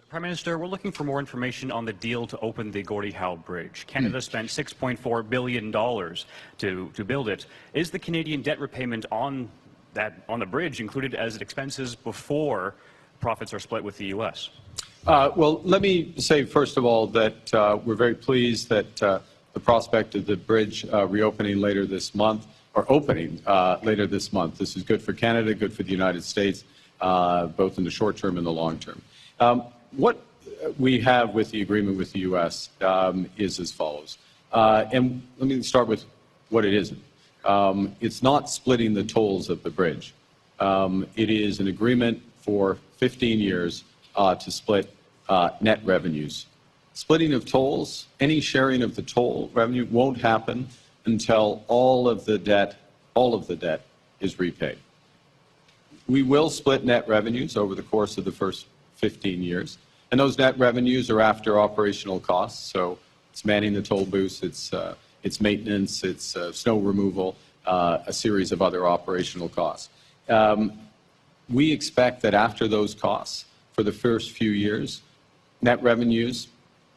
Prime Minister, we're looking for more information on the deal to open the Gordie Howe Bridge. Canada spent $6.4 billion to build it. Is the Canadian debt repayment on the bridge included as expenses before profits are split with the U.S.? Well, let me say, first of all, that we're very pleased that the prospect of the bridge reopening later this month, or opening later this month. This is good for Canada, good for the United States, both in the short term and the long term. What we have with the agreement with the U.S. Is as follows. And let me start with what it isn't. It's not splitting the tolls of the bridge. It is an agreement for 15 years to split net revenues. Splitting of tolls, any sharing of the toll revenue won't happen until all of the debt is repaid. We will split net revenues over the course of the first 15 years, and those net revenues are after operational costs. So it's manning the toll booths, it's maintenance, it's snow removal, a series of other operational costs. We expect that after those costs, for the first few years, net revenues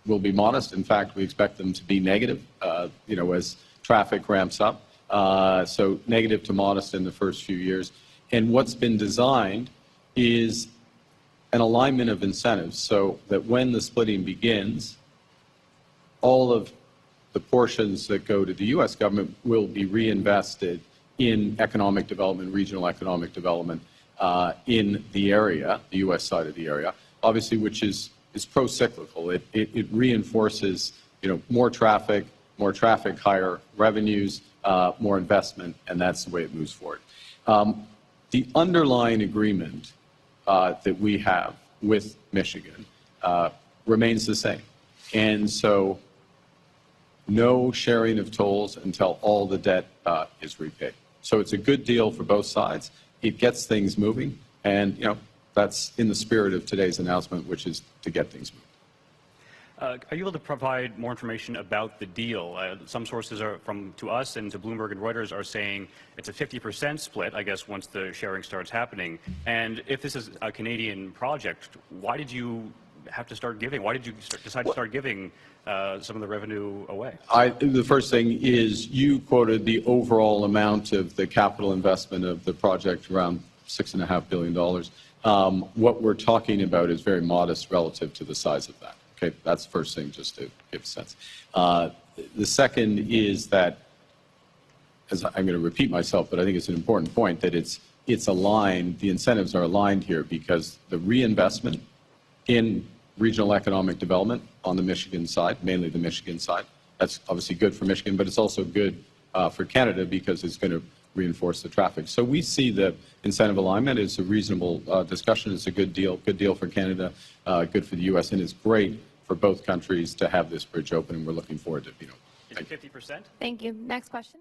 will be modest. In fact, we expect them to be negative, as traffic ramps up. So negative to modest in the first few years. And what's been designed is an alignment of incentives so that when the splitting begins, all of the portions that go to the U.S. government will be reinvested in economic development, regional economic development in the area, the U.S. side of the area, obviously, which is pro-cyclical. It reinforces, more traffic, higher revenues, more investment, and that's the way it moves forward. The underlying agreement that we have with Michigan remains the same. And so no sharing of tolls until all the debt is repaid. So it's a good deal for both sides. It gets things moving, and that's in the spirit of today's announcement, which is to get things moving. Are you able to provide more information about the deal? Some sources to us and to Bloomberg and Reuters are saying it's a 50% split, I guess, once the sharing starts happening. And if this is a Canadian project, why did you have to start giving? Why did you decide to start giving some of the revenue away? The first thing is you quoted the overall amount of the capital investment of the project, around $6.5 billion. What we're talking about is very modest relative to the size of that. Okay, that's the first thing, just to give a sense. The second is that, as I'm going to repeat myself, but I think it's an important point, that it's aligned, the incentives are aligned here because the reinvestment in regional economic development on the Michigan side, mainly the Michigan side, that's obviously good for Michigan, but it's also good for Canada because it's going to reinforce the traffic. So we see the incentive alignment as a reasonable discussion. It's a good deal for Canada, good for the U.S., and it's great for both countries to have this bridge open, and we're looking forward to, Is it 50%? Thank you. Next question.